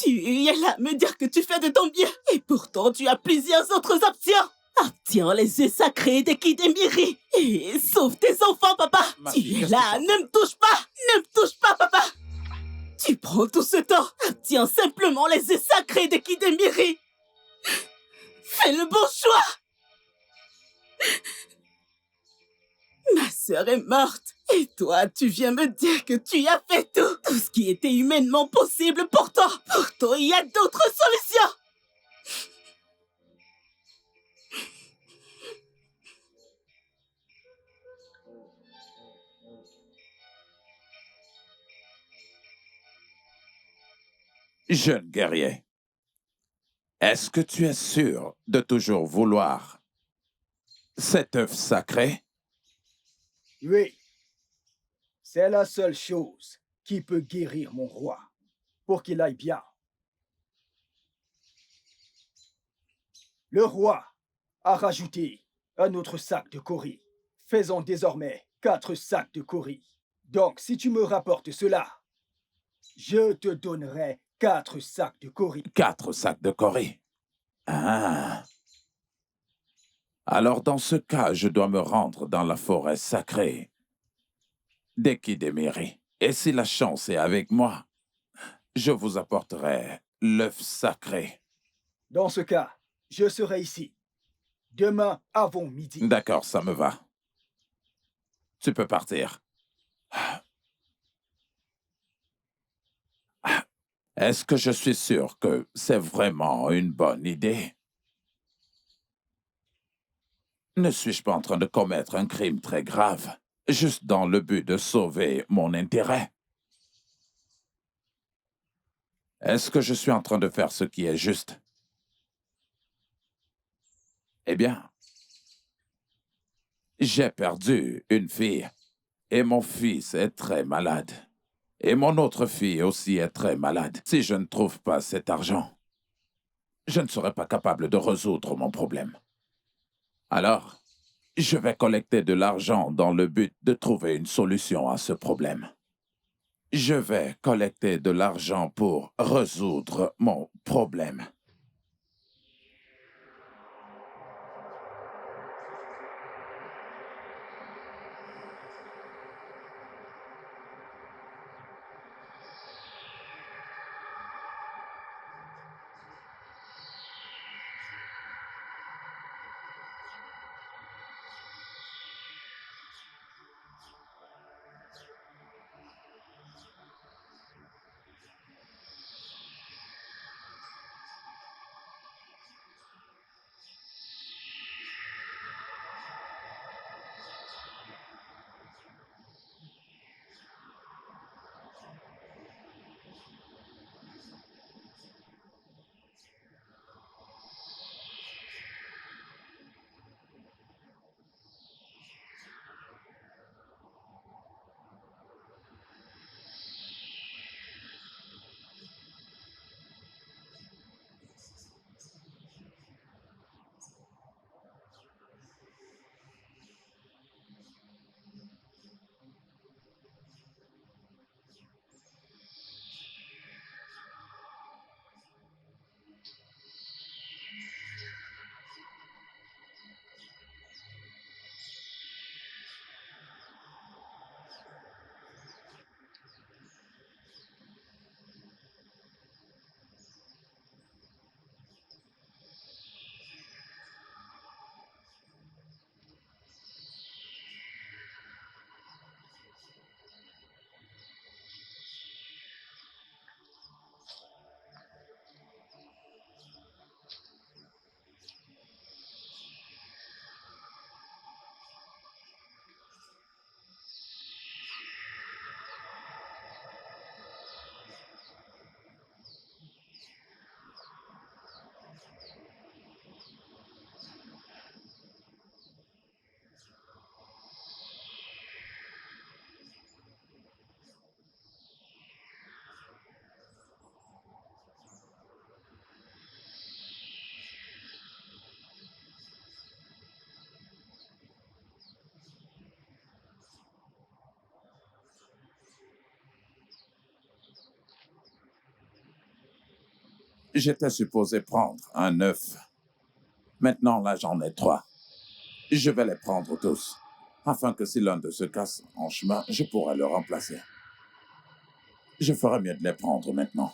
Tu es là à me dire que tu fais de ton bien, et pourtant tu as plusieurs autres options! Obtiens les œufs sacrés d'Ekidemiri et sauve tes enfants, papa! Ma Tu fille, es qu'est-ce là, que ne me touche pas! Ne me touche pas, papa! Tu prends tout ce temps, obtiens simplement les œufs sacrés d'Ekidemiri! Fais le bon choix! Ma sœur est morte. Et toi, tu viens me dire que tu as fait tout. Tout ce qui était humainement possible pour toi. Pourtant, il y a d'autres solutions. Jeune guerrier, est-ce que tu es sûr de toujours vouloir cet œuf sacré? Oui, c'est la seule chose qui peut guérir mon roi, pour qu'il aille bien. Le roi a rajouté un autre sac de Cori. Faisons désormais 4 sacs de Cori. Donc, si tu me rapportes cela, je te donnerai 4 sacs de Cori. 4 sacs de Cori. Ah. Alors dans ce cas, je dois me rendre dans la forêt sacrée d'Ekidemiri. Et si la chance est avec moi, je vous apporterai l'œuf sacré. Dans ce cas, je serai ici. Demain avant midi. D'accord, ça me va. Tu peux partir. Est-ce que je suis sûr que c'est vraiment une bonne idée? Ne suis-je pas en train de commettre un crime très grave, juste dans le but de sauver mon intérêt? Est-ce que je suis en train de faire ce qui est juste? Eh bien, j'ai perdu une fille et mon fils est très malade. Et mon autre fille aussi est très malade. Si je ne trouve pas cet argent, je ne serai pas capable de résoudre mon problème. Alors, je vais collecter de l'argent dans le but de trouver une solution à ce problème. Je vais collecter de l'argent pour résoudre mon problème. J'étais supposé prendre un œuf. Maintenant, là, j'en ai 3. Je vais les prendre tous, afin que si l'un d'eux se casse en chemin, je pourrai le remplacer. Je ferais mieux de les prendre maintenant.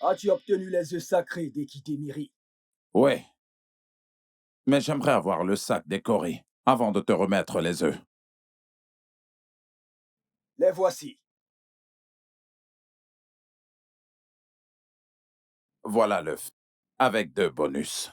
As-tu obtenu les œufs sacrés d'Ekidemiri? Oui. Mais j'aimerais avoir le sac décoré avant de te remettre les œufs. Les voici. Voilà l'œuf, avec 2 bonus.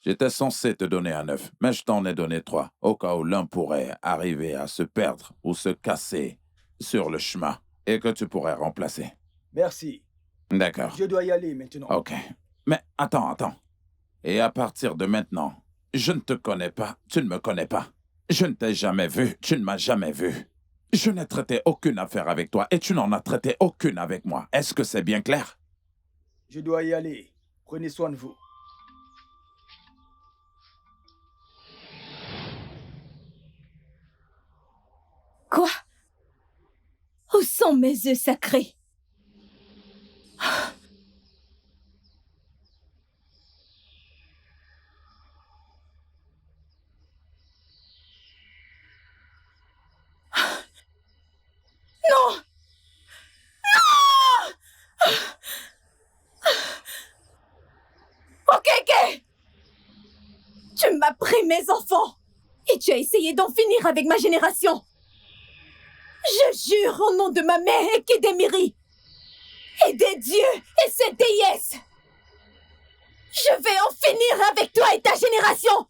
J'étais censé te donner un œuf, mais je t'en ai donné 3, au cas où l'un pourrait arriver à se perdre ou se casser sur le chemin, et que tu pourrais remplacer. Merci. D'accord. Je dois y aller maintenant. Ok. Mais attends. Et à partir de maintenant, je ne te connais pas, tu ne me connais pas. Je ne t'ai jamais vu, tu ne m'as jamais vu. Je n'ai traité aucune affaire avec toi et tu n'en as traité aucune avec moi. Est-ce que c'est bien clair? Je dois y aller. Prenez soin de vous. Quoi? Où sont mes œufs sacrés? Non! Non! Okeke! Tu m'as pris mes enfants et tu as essayé d'en finir avec ma génération. Je jure au nom de ma mère Ekidemiri et des dieux et ses déesses. Je vais en finir avec toi et ta génération.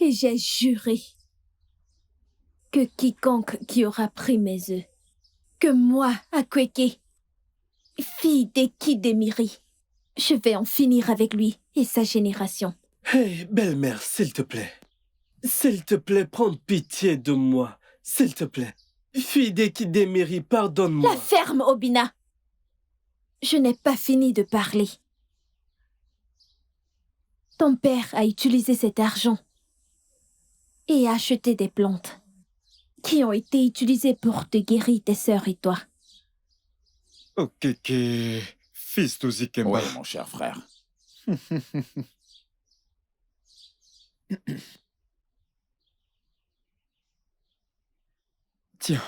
Et j'ai juré que quiconque qui aura pris mes œufs, que moi, Akweke, fille d'Ekidemiri, je vais en finir avec lui et sa génération. Hé, belle-mère, s'il te plaît. S'il te plaît, prends pitié de moi. S'il te plaît. Fille d'Ekidemiri, pardonne-moi. La ferme, Obina. Je n'ai pas fini de parler. Ton père a utilisé cet argent et a acheté des plantes qui ont été utilisées pour te guérir tes sœurs et toi. Okeke, fils d'Ozikemba. Oui, mon cher frère. Tiens.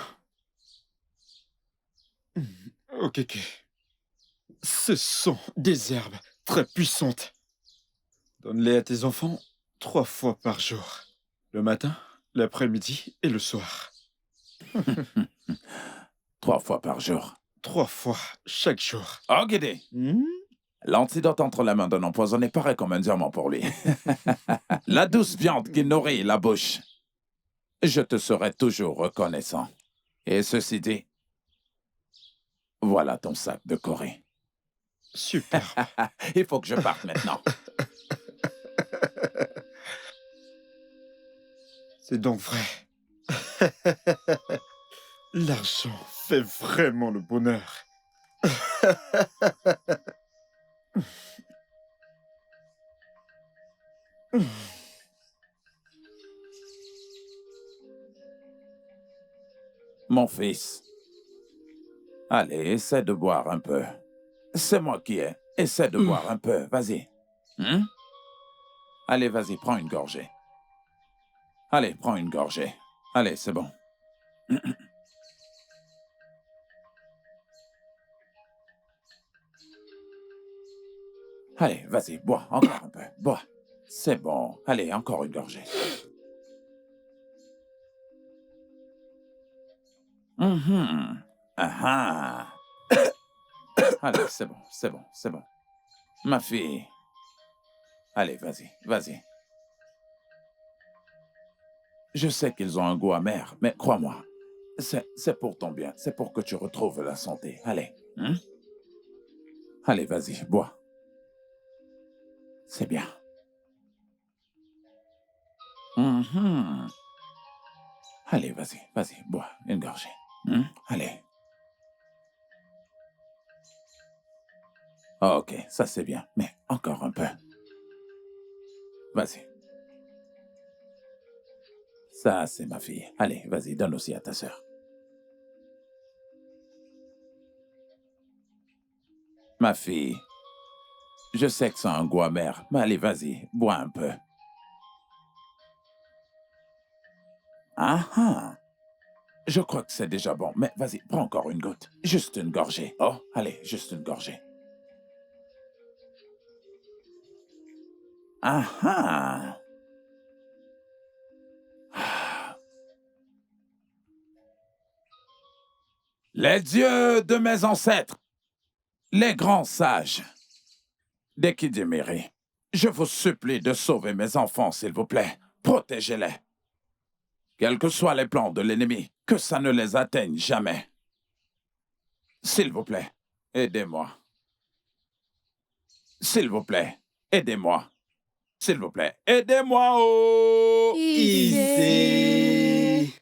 Okeke. Ce sont des herbes très puissantes. Donne-les à tes enfants 3 fois par jour. Le matin, l'après-midi et le soir. 3 fois par jour. 3 fois chaque jour. Oh, Guédé, l'antidote entre les mains d'un empoisonné paraît comme un diamant pour lui. La douce viande qui nourrit la bouche. Je te serai toujours reconnaissant. Et ceci dit, voilà ton sac de Corée. Super. Il faut que je parte maintenant. C'est donc vrai. L'argent fait vraiment le bonheur. Mon fils, allez, essaie de boire un peu. C'est moi qui ai. Essaie de boire un peu, vas-y. Allez, vas-y, prends une gorgée. Allez, prends une gorgée. Allez, c'est bon. Allez, vas-y, bois, encore un peu, bois. C'est bon. Allez, encore une gorgée. Allez, c'est bon. Ma fille. Allez, vas-y. Je sais qu'ils ont un goût amer, mais crois-moi, c'est pour ton bien, c'est pour que tu retrouves la santé. Allez. Allez, vas-y, bois. C'est bien. Allez, vas-y, bois une gorgée. Allez. Ok, ça c'est bien, mais encore un peu. Vas-y. Ça, c'est ma fille. Allez, vas-y, donne aussi à ta sœur. Ma fille, Je sais que c'est un goût amer, mais allez, vas-y, bois un peu. Ah ah! Je crois que c'est déjà bon, mais vas-y, prends encore une goutte. Juste une gorgée. Oh, allez, juste une gorgée. Ah ah! Les dieux de mes ancêtres, les grands sages, des Kidimiri, je vous supplie de sauver mes enfants, s'il vous plaît. Protégez-les. Quels que soient les plans de l'ennemi, que ça ne les atteigne jamais. S'il vous plaît, aidez-moi. S'il vous plaît, aidez-moi. S'il vous plaît, aidez-moi, oh! Easy.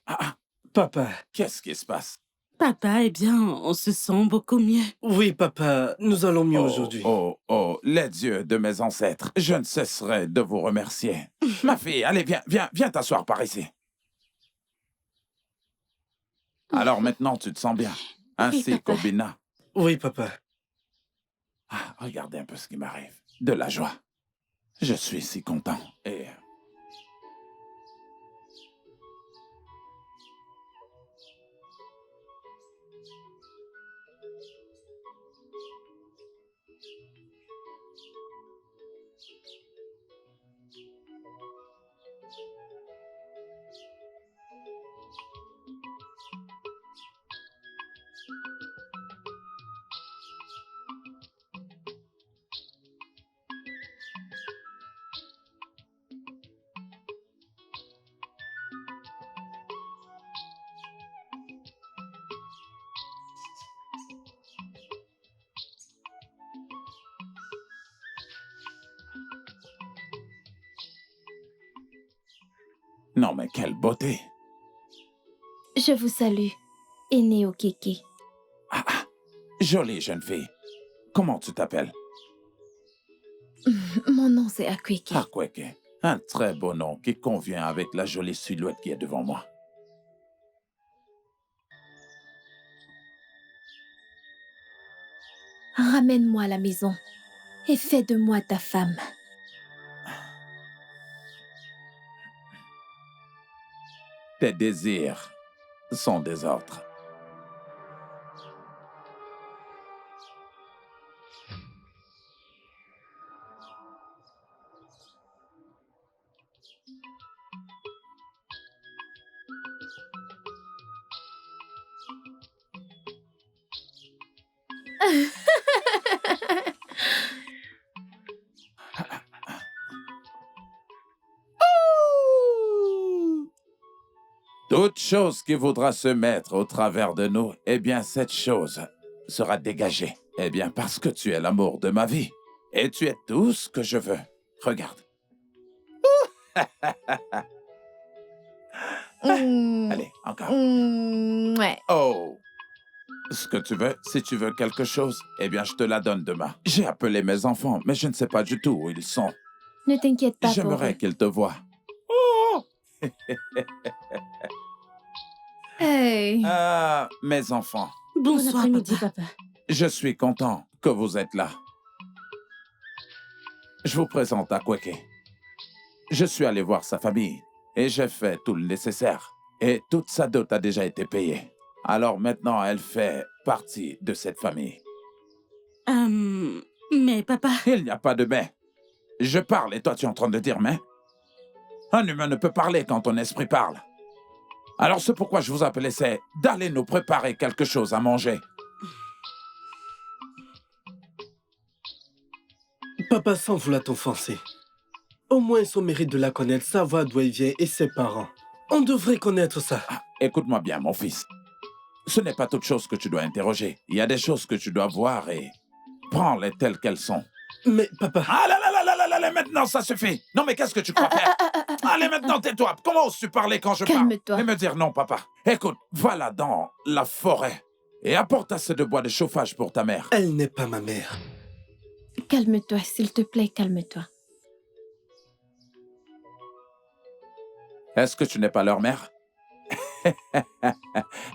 Ah, Papa. qu'est-ce qui se passe? Papa, eh bien, on se sent beaucoup mieux. Oui, papa, nous allons mieux aujourd'hui. Oh, les dieux de mes ancêtres, je ne cesserai de vous remercier. Ma fille, allez, viens t'asseoir par ici. Alors maintenant, tu te sens bien, ainsi papa. qu'Obina. Oui, papa. Ah, regardez un peu ce qui m'arrive. De la joie. Je suis si content. Et... Non, mais quelle beauté! Je vous salue, Aîné Okeke. Ah, jolie jeune fille. Comment tu t'appelles? Mon nom c'est Akweke. Akweke. Un très beau nom qui convient avec la jolie silhouette qui est devant moi. Ramène-moi à la maison et fais de moi ta femme. Tes désirs sont des ordres. Toute chose qui voudra se mettre au travers de nous, eh bien, cette chose sera dégagée. Eh bien, parce que tu es l'amour de ma vie. Et tu es tout ce que je veux. Regarde. Allez, encore. Ouais. Oh! Ce que tu veux, si tu veux quelque chose, eh bien, je te la donne demain. J'ai appelé mes enfants, mais je ne sais pas du tout où ils sont. Ne t'inquiète pas pour J'aimerais eux. qu'ils te voient. Hey. Ah, mes enfants, Bon Bonsoir, après-midi, papa. papa. je suis content que vous êtes là. Je vous présente Akweke. Je suis allé voir sa famille et j'ai fait tout le nécessaire. Et toute sa dot a déjà été payée. Alors maintenant, elle fait partie de cette famille. Mais papa... Il n'y a pas de mais. Je parle et toi tu es en train de dire mais? Un humain ne peut parler quand ton esprit parle. Alors ce pourquoi je vous appelais, c'est d'aller nous préparer quelque chose à manger. Papa, sans vouloir t'offenser. Au moins, on mérite de la connaître, savoir d'où elle vient et ses parents. On devrait connaître ça. Ah, écoute-moi bien, mon fils. Ce n'est pas toute chose que tu dois interroger. Il y a des choses que tu dois voir et prends-les telles qu'elles sont. Mais papa... Ah là, maintenant ça suffit. Non mais qu'est-ce que tu crois faire? Allez maintenant tais-toi. Comment oses-tu parler quand je parle? Calme-toi. Et me dire non papa. Écoute, va là dans la forêt et apporte assez de bois de chauffage pour ta mère. Elle n'est pas ma mère. Calme-toi, s'il te plaît, calme-toi. Est-ce que tu n'es pas leur mère?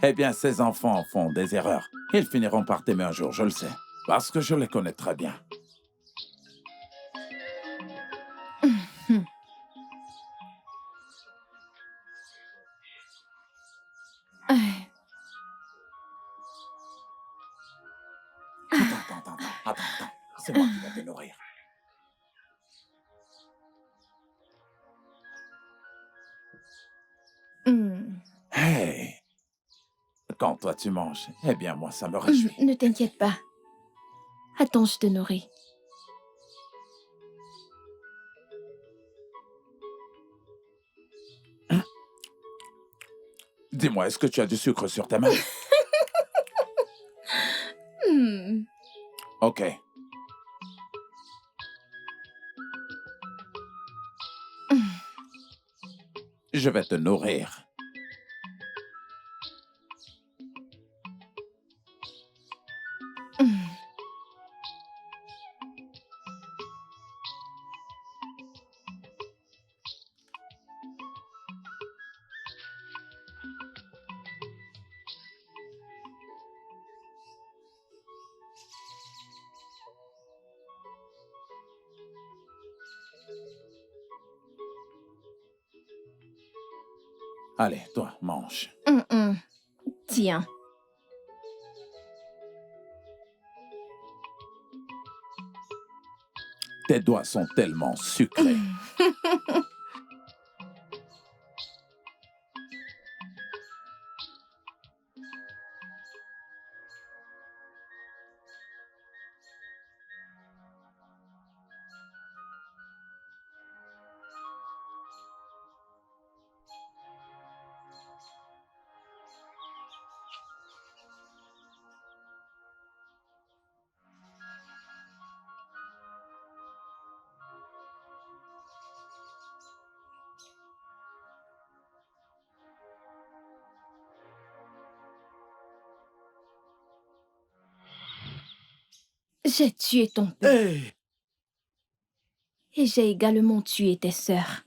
Eh bien, ces enfants font des erreurs. Ils finiront par t'aimer un jour, je le sais. Parce que je les connais très bien. c'est moi qui vais te nourrir. Hey! Quand toi tu manges, eh bien moi ça me réjouit. Ne t'inquiète pas. Attends, je te nourris. Dis-moi, est-ce que tu as du sucre sur tes mains? Ok. Je vais te nourrir. Allez, toi, mange. Tiens. Tes doigts sont tellement sucrés. J'ai tué ton père. Hey! Et j'ai également tué tes sœurs.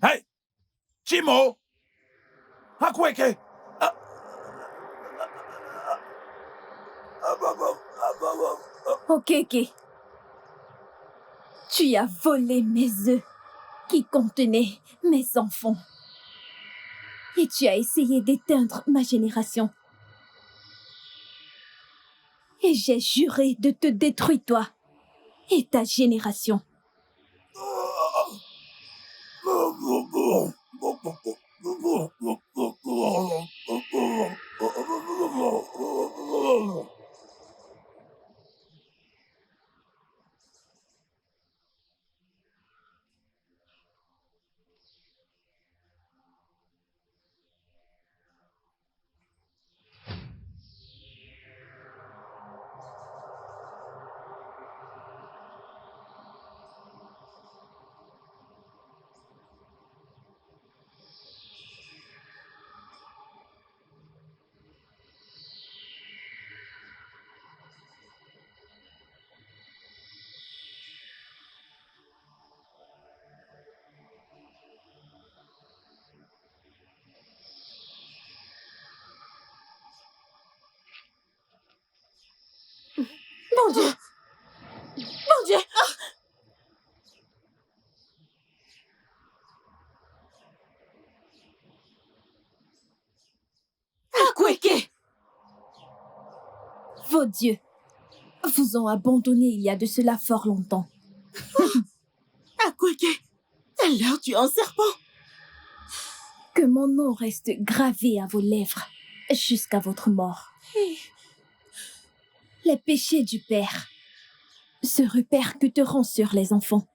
Hey! Chimo! Akweke! Ok, ok. Tu as volé mes œufs qui contenaient mes enfants. Et tu as essayé d'éteindre ma génération. Et j'ai juré de te détruire toi et ta génération. Mon Dieu! Mon Dieu! Akweke! Vos dieux vous ont abandonné il y a de cela fort longtemps. Akweke! Alors tu es un serpent! Que mon nom reste gravé à vos lèvres jusqu'à votre mort. Les péchés du père se répercuteront sur les enfants.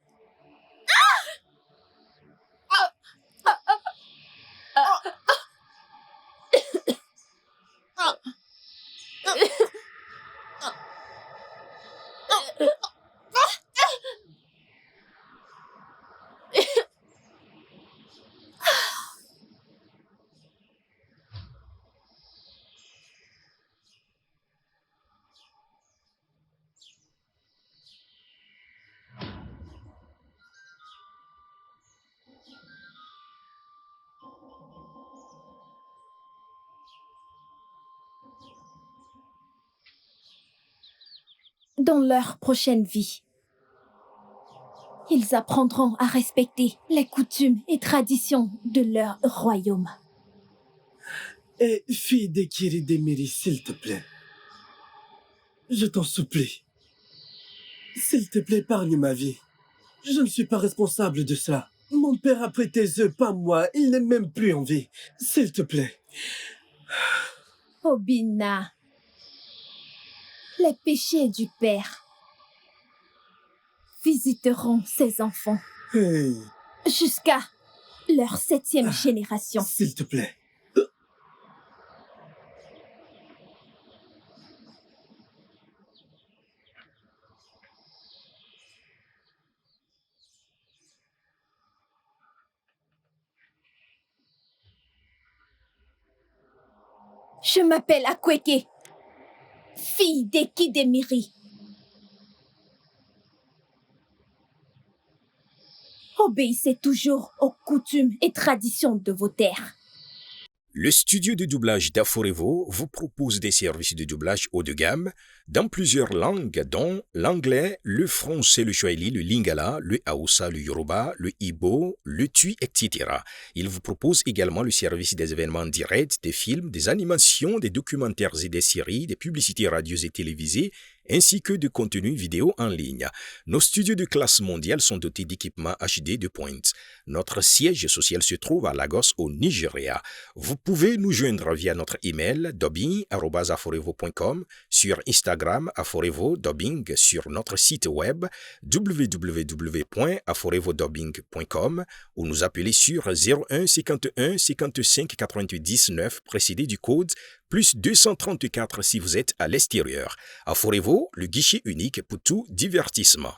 Dans leur prochaine vie, Ils apprendront à respecter les coutumes et traditions de leur royaume. Et fille d'Ekiri Demiri, s'il te plaît. Je t'en supplie. S'il te plaît, épargne ma vie. Je ne suis pas responsable de ça. Mon père a pris tes œufs, pas moi. Il n'est même plus en vie. S'il te plaît. Obina, les péchés du père visiteront ses enfants Hey, jusqu'à leur 7e génération. s'il te plaît. Je m'appelle Akweke, fille d'Ekidemiri. Obéissez toujours aux coutumes et traditions de vos terres. Le studio de doublage d'Aforevo vous propose des services de doublage haut de gamme dans plusieurs langues, dont l'anglais, le français, le swahili, le lingala, le haoussa, le yoruba, le ibo, le tui, etc. Il vous propose également le service des événements directs, des films, des animations, des documentaires et des séries, des publicités radios et télévisées, ainsi que de contenus vidéo en ligne. Nos studios de classe mondiale sont dotés d'équipements HD de pointe. Notre siège social se trouve à Lagos, au Nigeria. Vous pouvez nous joindre via notre email dubbing@aforevo.com, sur Instagram Aforevo Dubbing, sur notre site web www.aforevodubbing.com ou nous appeler sur 01 51 55 99 précédé du code plus 234 si vous êtes à l'extérieur. Aforevo, le guichet unique pour tout divertissement.